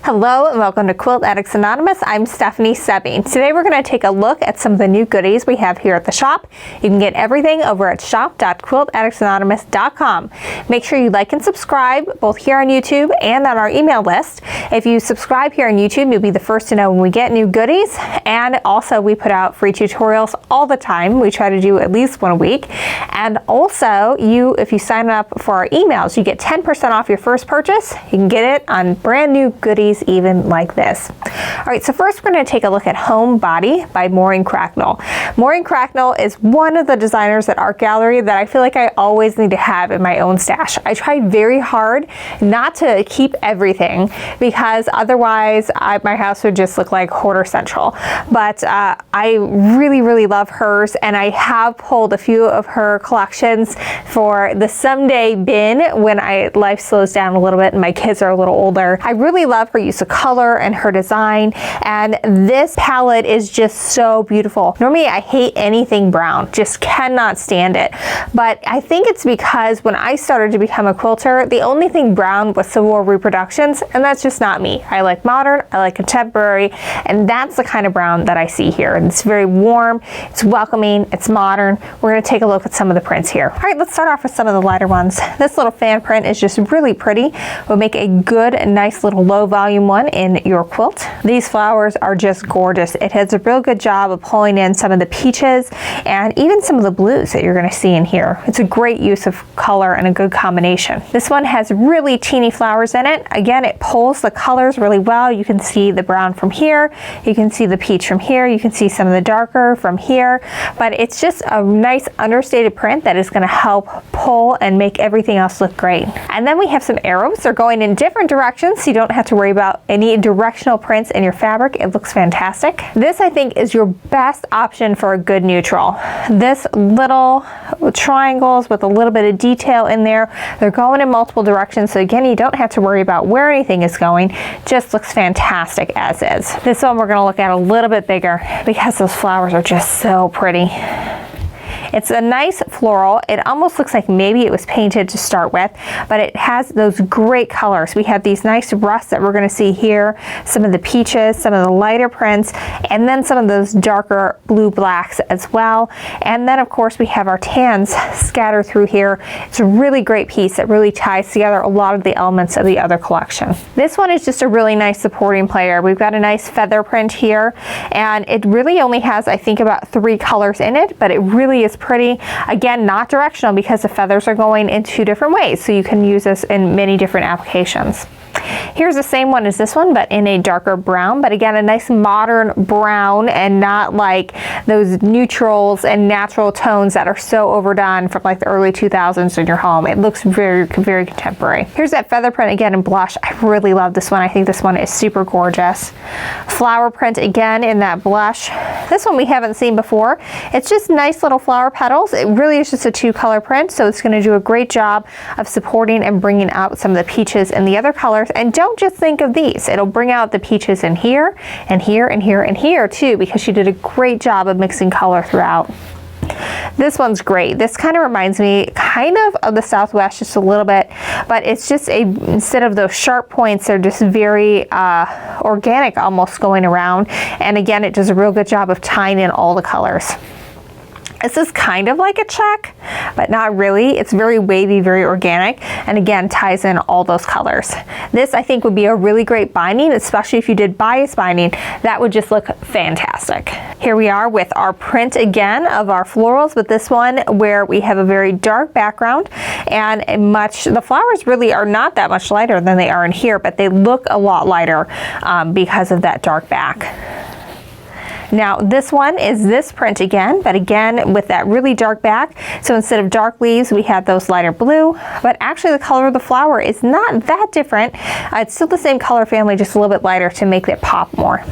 Hello and welcome to Quilt Addicts Anonymous. I'm Stephanie Sebbing. Today we're going to take a look at some of the new goodies we have here at the shop. You can get everything over at shop.quiltaddictsanonymous.com. Make sure you like and subscribe both here on YouTube and on our email list. If you subscribe here on YouTube, you'll be the first to know when we get new goodies. And also we put out free tutorials all the time. We try to do at least one a week. And also if you sign up for our emails, you get 10% off your first purchase. You can get it on brand new goodies even like this. All right, so first we're going to take a look at Homebody by Maureen Cracknell. Maureen Cracknell is one of the designers at Art Gallery that I feel like I always need to have in my own stash. I try very hard not to keep everything because otherwise my house would just look like Hoarder Central. But I really love hers, and I have pulled a few of her collections for the someday bin when life slows down a little bit and my kids are a little older. I really love her use of color and her design, and this palette is just so beautiful. Normally I hate anything brown, just cannot stand it, but I think it's because when I started to become a quilter, the only thing brown was Civil War reproductions, and that's just not me. I like modern, I like contemporary, and that's the kind of brown that I see here. And it's very warm, it's welcoming, it's modern. We're going to take a look at some of the prints here. All right, let's start off with some of the lighter ones. This little fan print is just really pretty. Will make a good, nice little low volume one in your quilt. These flowers are just gorgeous. It has a real good job of pulling in some of the peaches and even some of the blues that you're going to see in here. It's a great use of color and a good combination. This one has really teeny flowers in it. Again, it pulls the colors really well. You can see the brown from here, you can see the peach from here, you can see some of the darker from here, but it's just a nice understated print that is going to help pull and make everything else look great. And then we have some arrows. They're going in different directions, so you don't have to worry about any directional prints in your fabric. It looks fantastic. This, I think, is your best option for a good neutral. This little triangles with a little bit of detail in there. They're going in multiple directions, so again, you don't have to worry about where anything is going. Just looks fantastic as is. This one we're going to look at a little bit bigger because those flowers are just so pretty. It's a nice floral. It almost looks like maybe it was painted to start with, but it has those great colors. We have these nice rusts that we're going to see here, some of the peaches, some of the lighter prints, and then some of those darker blue blacks as well. And then of course we have our tans scattered through here. It's a really great piece that really ties together a lot of the elements of the other collection. This one is just a really nice supporting player. We've got a nice feather print here, and it really only has, I think, about 3 colors in it, but it really is pretty. Again, not directional because the feathers are going in 2 different ways, so you can use this in many different applications. Here's the same one as this one, but in a darker brown, but again, a nice modern brown and not like those neutrals and natural tones that are so overdone from like the early 2000s in your home. It looks very contemporary. Here's that feather print again in blush. I really love this one. I think this one is super gorgeous. Flower print again in that blush. This one we haven't seen before. It's just nice little flower petals. It really is just a 2-color print, so it's going to do a great job of supporting and bringing out some of the peaches and the other colors. And don't just think of these. It'll bring out the peaches in here and here and here and here too, because she did a great job of mixing color throughout. This one's great. This kind of reminds me kind of the Southwest just a little bit, but it's just instead of those sharp points, they're just very organic almost going around. And again, it does a real good job of tying in all the colors. This is kind of like a check, but not really. It's very wavy, very organic, and again, ties in all those colors. This, I think, would be a really great binding, especially if you did bias binding. That would just look fantastic. Here we are with our print again of our florals, but this one where we have a very dark background and the flowers really are not that much lighter than they are in here, but they look a lot lighter because of that dark back. Now this one is this print again, but again with that really dark back. So instead of dark leaves, we have those lighter blue, but actually the color of the flower is not that different. It's still the same color family, just a little bit lighter to make it pop more.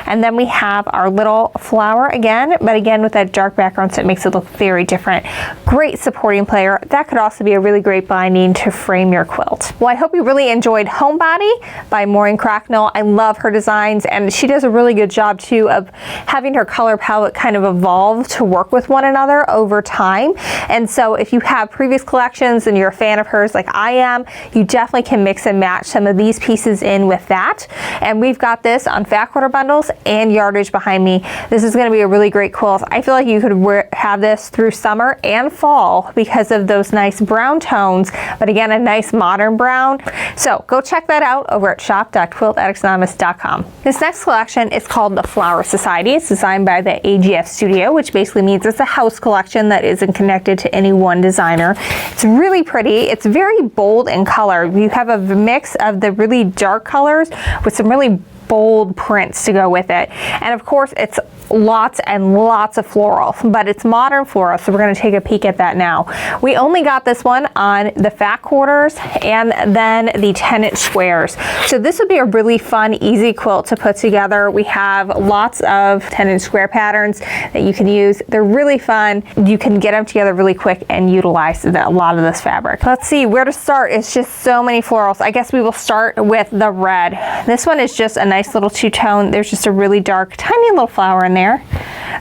And then we have our little flower again, but again with that dark background, so it makes it look very different. Great supporting player. That could also be a really great binding to frame your quilt. Well, I hope you really enjoyed Homebody by Maureen Cracknell. I love her designs, and she does a really good job too of having her color palette kind of evolve to work with one another over time. And so if you have previous collections and you're a fan of hers like I am, you definitely can mix and match some of these pieces in with that. And we've got this on fat quarter bundles and yardage behind me. This is going to be a really great quilt. I feel like you could have this through summer and fall because of those nice brown tones, but again, a nice modern brown. So go check that out over at shop.quiltaddictsanonymous.com. This next collection is called the Flower Society. It's designed by the AGF Studio, which basically means it's a house collection that isn't connected to any one designer. It's really pretty. It's very bold in color. You have a mix of the really dark colors with some really bold prints to go with it. And of course, it's lots and lots of floral, but it's modern floral, so we're going to take a peek at that now. We only got this one on the fat quarters and then the 10-inch squares. So this would be a really fun, easy quilt to put together. We have lots of 10-inch square patterns that you can use. They're really fun. You can get them together really quick and utilize a lot of this fabric. Let's see where to start. It's just so many florals. I guess we will start with the red. This one is just a nice little two-tone. There's just a really dark, tiny little flower in there.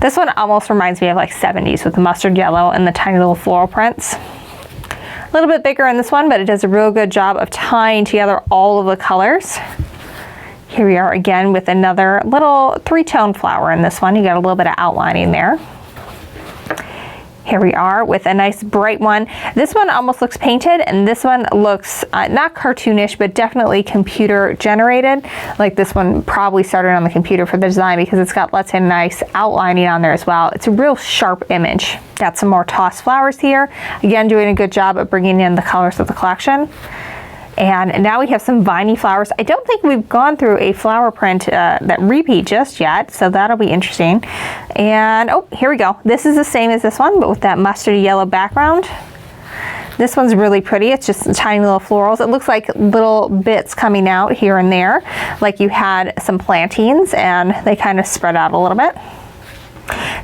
This one almost reminds me of like 70s with the mustard yellow and the tiny little floral prints. A little bit bigger in this one, but it does a real good job of tying together all of the colors. Here we are again with another little three-tone flower in this one. You got a little bit of outlining there. Here we are with a nice bright one. This one almost looks painted, and this one looks not cartoonish, but definitely computer generated. Like this one probably started on the computer for the design because it's got lots of nice outlining on there as well. It's a real sharp image. Got some more tossed flowers here. Again, doing a good job of bringing in the colors of the collection. And now we have some viney flowers. I don't think we've gone through a flower print that repeat just yet, so that'll be interesting. And oh, here we go. This is the same as this one, but with that mustard yellow background. This one's really pretty. It's just tiny little florals. It looks like little bits coming out here and there, like you had some plantains, and they kind of spread out a little bit.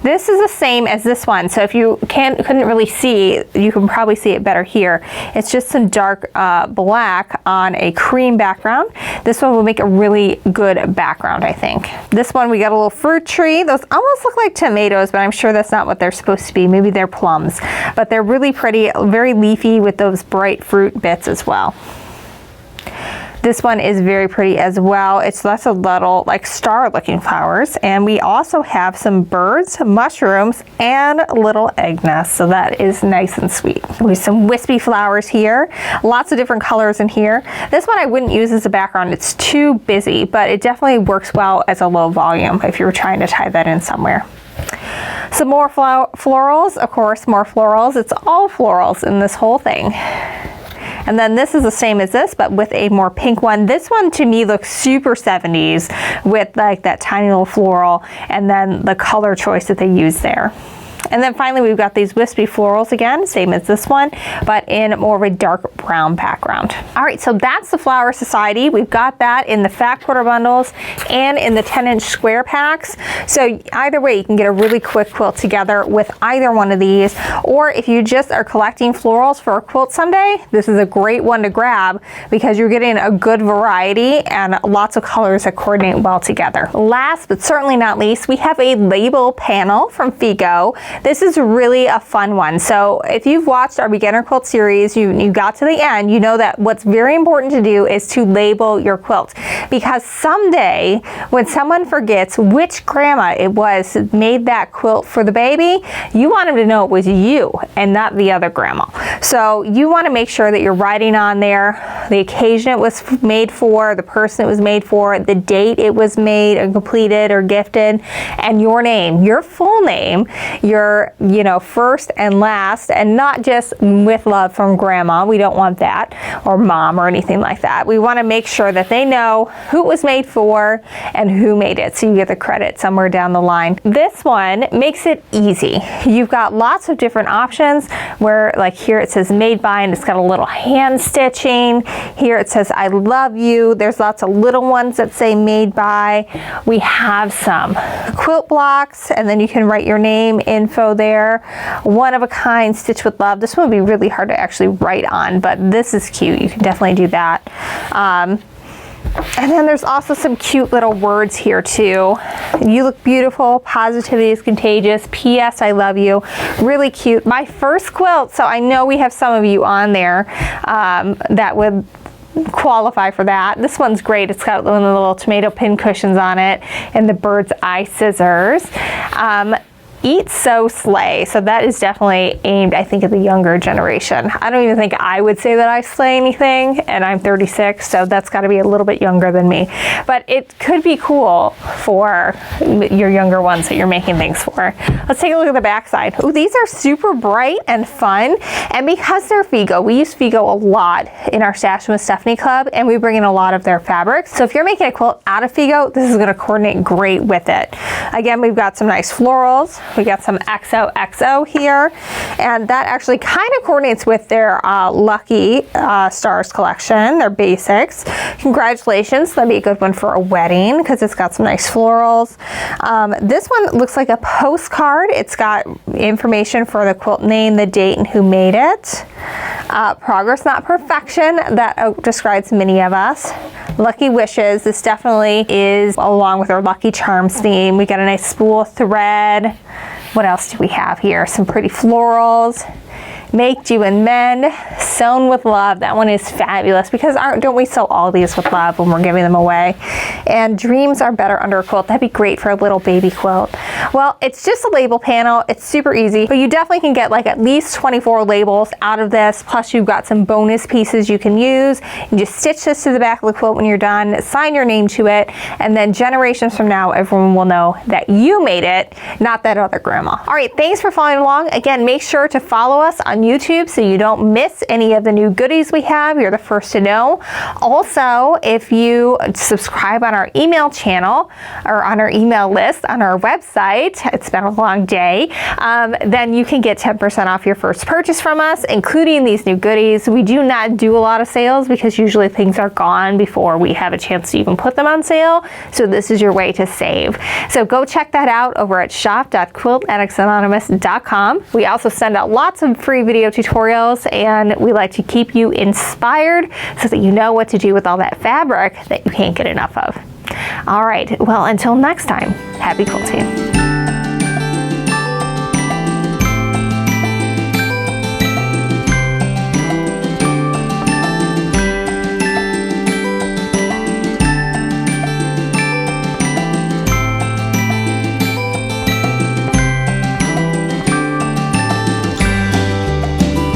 This is the same as this one, so if you couldn't really see, you can probably see it better here. It's just some dark black on a cream background. This one will make a really good background, I think. This one, we got a little fruit tree. Those almost look like tomatoes, but I'm sure that's not what they're supposed to be. Maybe they're plums, but they're really pretty, very leafy with those bright fruit bits as well. This one is very pretty as well. It's lots of little like star looking flowers, and we also have some birds, mushrooms, and little egg nests, so that is nice and sweet. We have some wispy flowers here, lots of different colors in here. This one I wouldn't use as a background. It's too busy, but it definitely works well as a low volume if you're trying to tie that in somewhere. Some more florals, of course, more florals. It's all florals in this whole thing. And then this is the same as this, but with a more pink one. This one to me looks super 70s with like that tiny little floral and then the color choice that they use there. And then finally, we've got these wispy florals again, same as this one, but in more of a dark brown background. All right, so that's the Flower Society. We've got that in the fat quarter bundles and in the 10-inch square packs. So either way, you can get a really quick quilt together with either one of these. Or if you just are collecting florals for a quilt someday, this is a great one to grab because you're getting a good variety and lots of colors that coordinate well together. Last but certainly not least, we have a label panel from FIGO. This is really a fun one. So if you've watched our beginner quilt series, you got to the end, you know that what's very important to do is to label your quilt, because someday when someone forgets which grandma it was that made that quilt for the baby, you want them to know it was you and not the other grandma. So you want to make sure that you're writing on there the occasion it was made for, the person it was made for, the date it was made or completed or gifted, and your name, your full name, your are, you know, first and last, and not just with love from grandma. We don't want that, or mom or anything like that. We want to make sure that they know who it was made for and who made it, so you get the credit somewhere down the line. This one makes it easy. You've got lots of different options where, like here it says made by, and it's got a little hand stitching. Here it says I love you. There's lots of little ones that say made by. We have some quilt blocks, and then you can write your name, info there. One of a kind, stitch with love. This one would be really hard to actually write on, but this is cute. You can definitely do that. And then there's also some cute little words here too. You look beautiful, positivity is contagious, P.S. I love you. Really cute. My first quilt, so I know we have some of you on there that would qualify for that. This one's great. It's got one of the little tomato pin cushions on it and the bird's eye scissors. Eat, Sew, Slay. So that is definitely aimed, I think, at the younger generation. I don't even think I would say that I slay anything, and I'm 36, so that's got to be a little bit younger than me. But it could be cool for your younger ones that you're making things for. Let's take a look at the back side. Oh, these are super bright and fun, and because they're FIGO, we use FIGO a lot in our Stash with Stephanie Club, and we bring in a lot of their fabrics. So if you're making a quilt out of FIGO, this is going to coordinate great with it. Again, we've got some nice florals. We got some XOXO here, and that actually kind of coordinates with their Lucky Stars collection, their basics. Congratulations, that'd be a good one for a wedding because it's got some nice florals. This one looks like a postcard. It's got information for the quilt name, the date, and who made it. Progress, not perfection. That describes many of us. Lucky Wishes, this definitely is along with our Lucky Charms theme. We got a nice spool thread. What else do we have here? Some pretty florals. Make, You, and Mend, Sewn with Love. That one is fabulous because don't we sew all these with love when we're giving them away? And Dreams Are Better Under a Quilt. That'd be great for a little baby quilt. Well, it's just a label panel. It's super easy, but you definitely can get like at least 24 labels out of this. Plus you've got some bonus pieces you can use. You just stitch this to the back of the quilt when you're done, sign your name to it, and then generations from now, everyone will know that you made it, not that other grandma. All right, thanks for following along. Again, make sure to follow us on YouTube so you don't miss any of the new goodies we have. You're the first to know. Also, if you subscribe on our email channel or on our email list on our website, it's been a long day, then you can get 10% off your first purchase from us, including these new goodies. We do not do a lot of sales because usually things are gone before we have a chance to even put them on sale. So this is your way to save. So go check that out over at shop.quiltaddictsanonymous.com. We also send out lots of free video tutorials, and we like to keep you inspired so that you know what to do with all that fabric that you can't get enough of. All right, well, until next time, happy quilting.